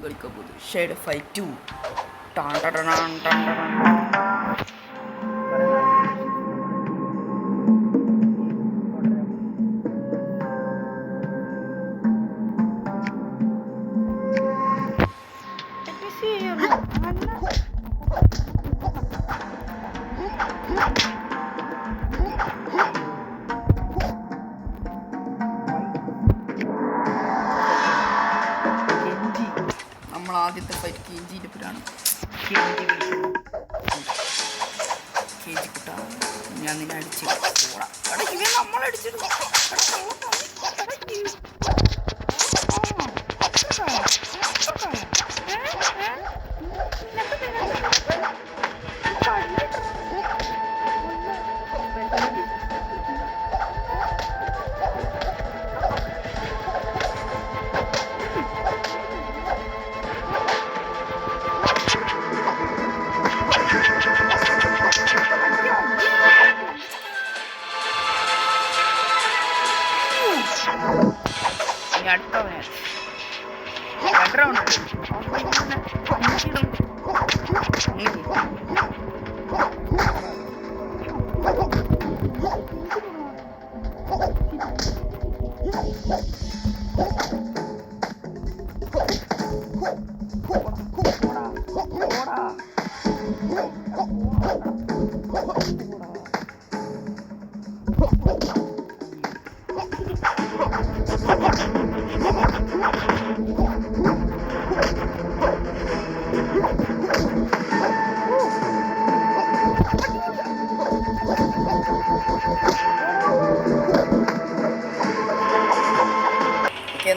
കളിക്കാൻ പോകുന്നത് shade fight 2. നമ്മൾ ആദ്യത്തെ ഫൈറ്റ് കെഞ്ചിൻ്റെ പേരാണ്. കെഞ്ചി കുട്ടാ, ഞാൻ നിന്നെ അടിച്ച് പോടാ. നമ്മളടിച്ചത് അടുത്തവനാണ് 2 റൗണ്ട്.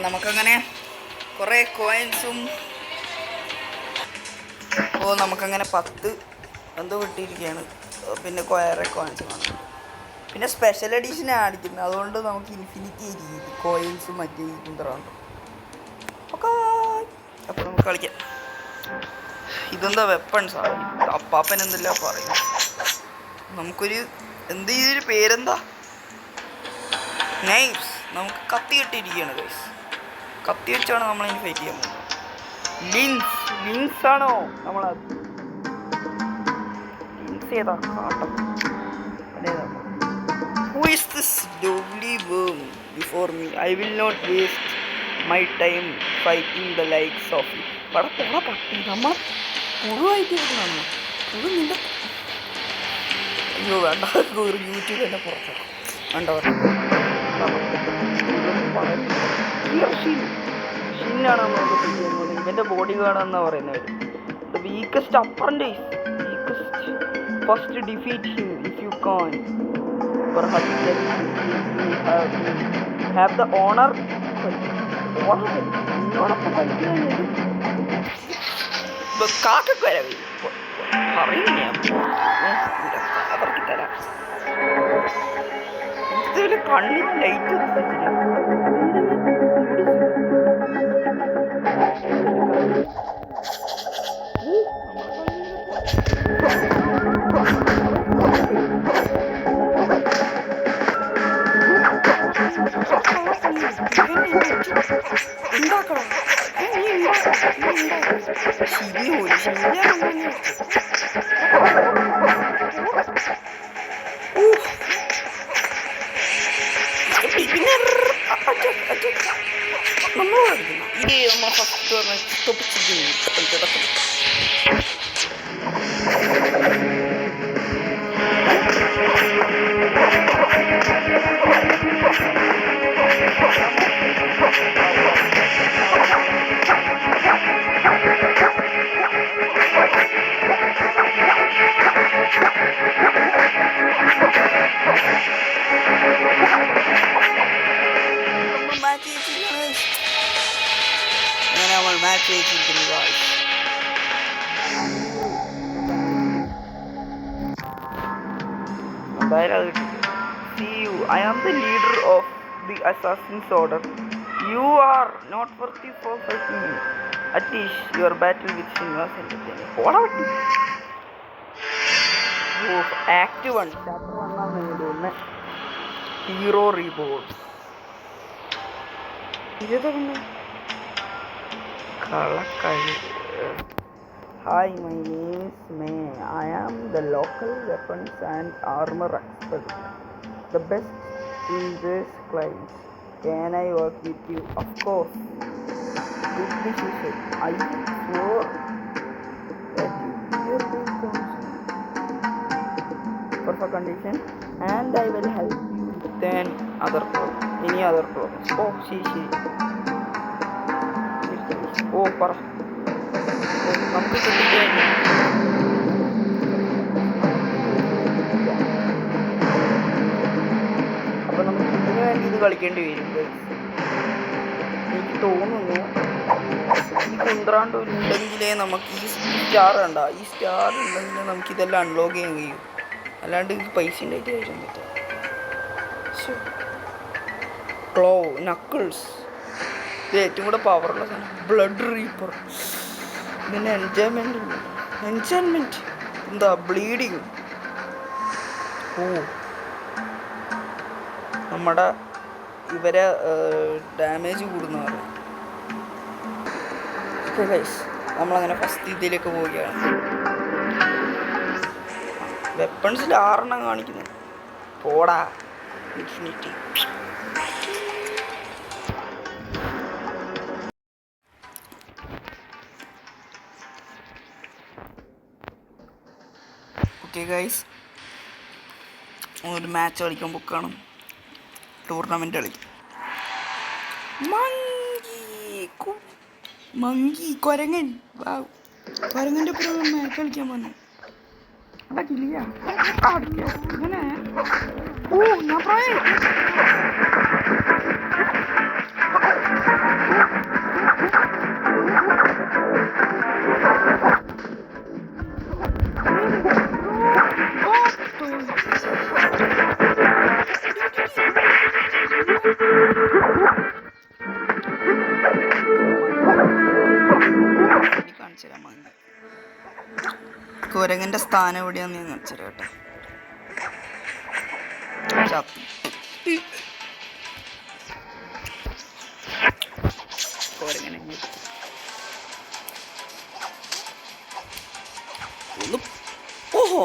നമുക്കങ്ങനെ കുറേ കോയിൻസും നമുക്കങ്ങനെ 10 എന്തോ കിട്ടിയിരിക്കുകയാണ്. പിന്നെ കുറേ കോയിൻസ് കാണും. പിന്നെ സ്പെഷ്യൽ എഡീഷനാണ് അടിക്കുന്നത്, അതുകൊണ്ട് നമുക്ക് ഇൻഫിനിറ്റി ആയിരിക്കും കോയിൻസും മറ്റേ കുന്തറുണ്ട്. ഓക്കെ, അപ്പോൾ നമുക്ക് കളിക്കാം. ഇതെന്താ വെപ്പൺസാണ്? അപ്പാപ്പൻ എന്തെല്ലാം പറയും. നമുക്കൊരു ഇതിൻ്റെ പേരെന്താ? നൈഫ്സ്. നമുക്ക് കത്തി കിട്ടിയിരിക്കുകയാണ് ഗൈസ്. കത്തി വെച്ചാണ് നമ്മളിനി ഫൈറ്റ് ചെയ്യാൻ പോകുന്നത്. ലിൻസ് ആണോ നമ്മളത്? ലിൻസ് ഏതാ? കാട്ടം. Who is this lovely worm before me? I will not waste my time fighting the likes of you. പട്ടി നമ്മൾ പുഴുവായിട്ട് വരുന്നതാണ്. പുഴു നിന്റെ അയ്യോ വേണ്ട, ഒരു യൂട്യൂബ് തന്നെ പുറത്താക്കും. വേണ്ട ഷിന്നാണ് നമ്മളൊക്കെ ചെയ്യുന്നത്. ഇവൻ്റെ ബോഡി ഗാർഡ് എന്നാണ് പറയുന്നത്. The weakest apprentice. First defeat him if you can. Perhaps then you have the honor. കാക്കൊക്കെ വരാം പറയുന്ന അവർക്ക് തരാം. ഇതുപോലെ കണ്ണിന് ലൈറ്റ് ഉണ്ടാക്കണം. ഇനി നമ്മൾ ഫസ്റ്റ് match ചെയ്തിരിക്കുന്നു guys. See you. I am the leader of the Assassin's Order. You are not worthy for fighting me. At least your battle with Shin was entertaining. What? Act 1 chapter 1 ആണ് തോന്നുന്നത്. Hero Reborn. ഇതെന്താ കളക്കളി. Hi, my name is May. I am the local weapons and armor expert, the best in this class. Can I work with you? Of course. Good decision. I swore that you hear this perfect condition, and I will help you with any other problems. Oh, she. Oh, പറ. നമുക്ക് അപ്പൊ നമുക്ക് ഇതിനു വേണ്ടി ഇത് കളിക്കേണ്ടി വരും. എനിക്ക് തോന്നുന്നു ഈ കുന്ത്രാണ്ട് ഉണ്ടെങ്കിലേ നമുക്ക് ഈ സ്റ്റാർ കണ്ട ഈ സ്റ്റാർ ഉണ്ടെങ്കിലേ നമുക്ക് ഇതെല്ലാം അൺലോക്ക് ചെയ്യാൻ കഴിയും. അല്ലാണ്ട് ഇത് പൈസ ഉണ്ടായിട്ട് കാര്യം പറ്റില്ല. ക്ലോ നക്കിൾസ് ഇത് ഏറ്റവും കൂടെ പവറുള്ള സാധനം. ബ്ലഡ് റീപ്പർ ഇതിൻ്റെ എൻജോയ്മെൻറ്റ് എന്താ ബ്ലീഡിങ്. ഓ നമ്മുടെ ഇവരെ ഡാമേജ് കൂടുന്നവർ. നമ്മളങ്ങനെ ഫസ്റ്റ് ഇതിലേക്ക് പോവുകയാണ്. വെപ്പൺസിൽ 6 കാണിക്കുന്നു. പോടാ ഇൻഫിനിറ്റി. ഓക്കെ ഗൈസ്, ഒരു മാച്ച് കളിക്കാൻ ബുക്കാണ്. ടൂർണമെൻറ്റ് കളിക്കും. മങ്കി കൊരങ്ങൻ കൊരങ്ങൻ്റെ ഒപ്പം മാച്ച് കളിക്കാൻ വന്നു. ഇങ്ങനെ ഓ ഞാൻ പറയാം. കുരങ്ങന്റെ സ്ഥാനം എവിടെയാന്ന് ഞാൻ കാണിച്ചു തരാം കേട്ടോ. കുരങ്ങനെ ഓഹോ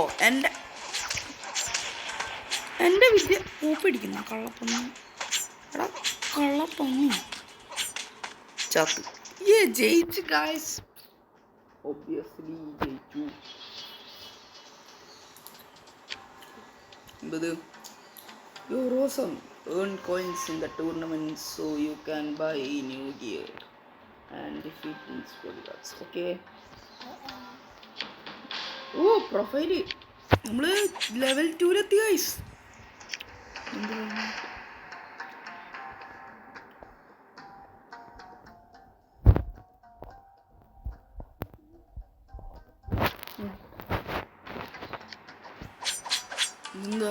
എൻ്റെ വിദ്യ പൂപ്പിടിക്കുന്ന കള്ളപ്പൊന്നി. എടാ കള്ളപ്പൊന്നി ചത്ത്. ജയിച്ചു ഗായ്സ്, ഒബ്വിയസ്ലി ജയിച്ചു. You're awesome. Earn coins in the tournament so you can buy new gear and defeat these bodyguards. Okay. Oh, profile. നമ്മള് ലെവൽ 2 ഗൈസ്. എന്താ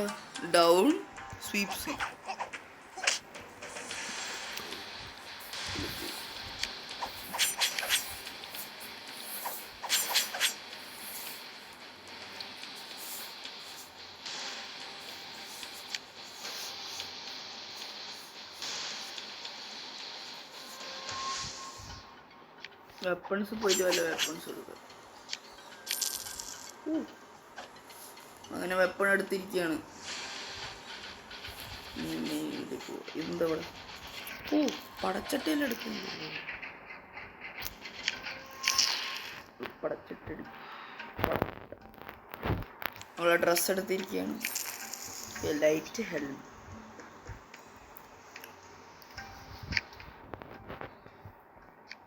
ഡൗൺ സ്വീപ് സ്വീപ്. വെപ്പൺസ് പോയിട്ട് വല്ല വെപ്പൺസ് കൊടുക്കുക. അങ്ങനെ വെപ്പൺ എടുത്തിരിക്കുകയാണ്. എന്താ ഇവിടെ പടച്ചട്ടയെല്ലാം എടുക്കുന്നു. അവളെ ഡ്രസ്സ് എടുത്തിരിക്കുകയാണ്. Light helm.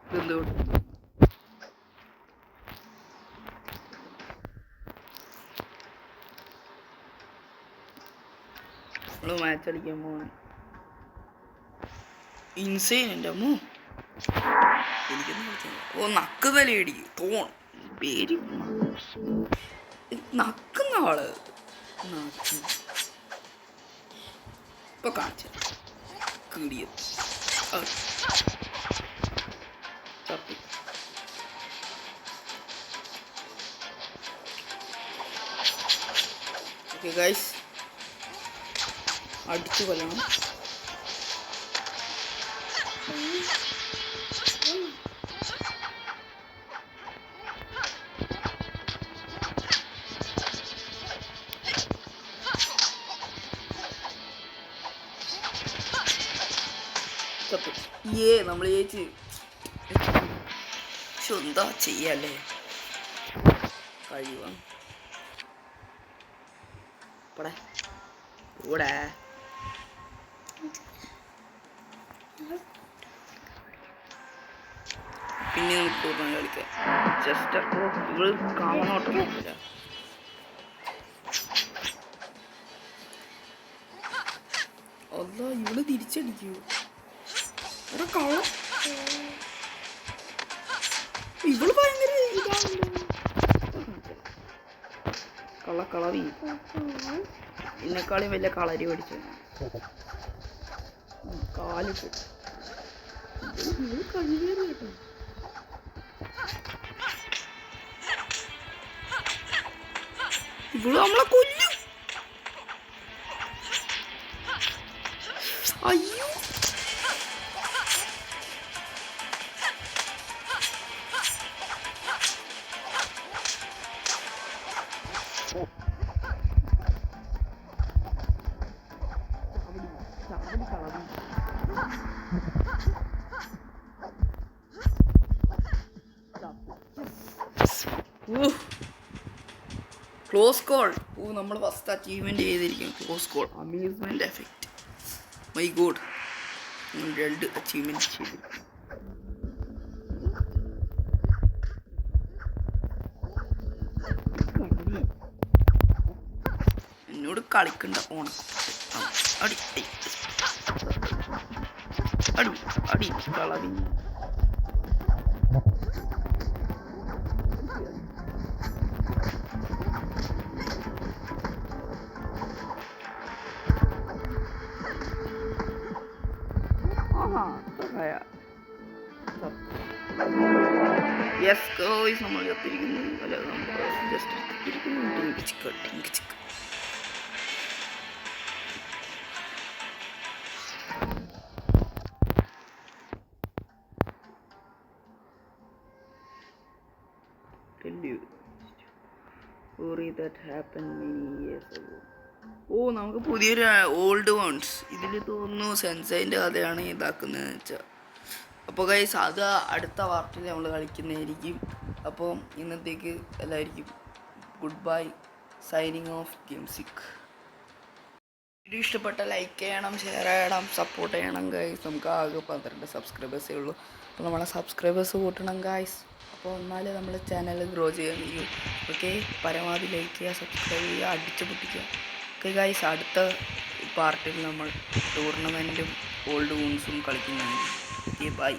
ഇതെന്തോ മാച്ച് കളിക്കാൻ പോവാണ്. ഇൻസൈൻ എൻ്റെ അമ്മ. എനിക്കൊന്നും കളിക്കാൻ. ഓ നക്ക് തലയടി തോൺ പേര് നക്കുന്ന ആള് ഇപ്പൊ കാണിച്ച കിടിയ ചപ്പി. ഓക്കെ ഗൈസ്, അടിച്ചു കൊല്ലണം. നമ്മൾ ജയിച്ച്. പക്ഷെ എന്താ ചെയ്യല്ലേ, കഴിവാ കൂടെ പിന്നെ നമുക്ക് ടൂർണമെന്റ് കളിക്കാം. ജസ്റ്റ് അപ്പോൾ ഇവള് കാണാനോട്ടൊന്നുമില്ല. അല്ല ഇവള് തിരിച്ചടിക്കൂ. ഇവിടെ കള്ള ഇവള് ഭയങ്കര കളവി. എന്നെക്കാളും വലിയ കളരി പഠിച്ചു കാലിട്ട്. ഇവള് കഴിവേറി കേട്ടോ. ഇവള് നമ്മളെ കൊല്ലും. അയ്യോ ക്ലോസ് കോൾ. നമ്മൾ ഫസ്റ്റ് അച്ചീവ്മെന്റ് ചെയ്തിരിക്കും. Close call amusement effect. My God, 2 achievement ചെയ്തിരിക്കും. എന്നോട് കളിക്കണ്ട ഓണം. അടി അടി അടി കളവി. യെസ് ഗോയ്സ്, നമ്മൾ കത്തിരിക്കുന്നു. അല്ല നമ്മൾ ജസ്റ്റ് ടിങ്ക് ചിക്ക. Story that happened many years ago. നമുക്ക് പുതിയൊരു ഓൾഡ് വൺസ്. ഇതിൽ തോന്നുന്നു സെൻസൈൻ്റെ കഥയാണ് ഇതാക്കുന്നതെന്ന് വെച്ചാൽ. അപ്പോൾ ഗൈസ് അത് അടുത്ത പാർട്ടിൽ നമ്മൾ കളിക്കുന്നതായിരിക്കും. അപ്പോൾ ഇന്നത്തേക്ക് എല്ലാവർക്കും ഗുഡ് ബൈ. സൈനിങ് ഓഫ് ഗെയിംസിക്. വീഡിയോ ഇഷ്ടപ്പെട്ട ലൈക്ക് ചെയ്യണം, ഷെയർ ചെയ്യണം, സപ്പോർട്ട് ചെയ്യണം ഗൈസ്. നമുക്ക് ആകെ 12 സബ്സ്ക്രൈബേഴ്സേ ഉള്ളൂ. അപ്പോൾ നമ്മളെ സബ്സ്ക്രൈബേഴ്സ് കൂട്ടണം ഗൈസ്. അപ്പോൾ എന്നാലേ നമ്മൾ ചാനൽ ഗ്രോ ചെയ്യാൻ കഴിയും. ഓക്കെ, പരമാവധി ലൈക്ക് ചെയ്യുക, സബ്സ്ക്രൈബ് ചെയ്യുക, അടിച്ചു പൊട്ടിക്കുക. ഓക്കെ ഗൈസ്, അടുത്ത പാർട്ടിൽ നമ്മൾ ടൂർണമെൻറ്റും ഓൾഡ് വൂൺസും കളിക്കുന്നതാണ്. Okay bye.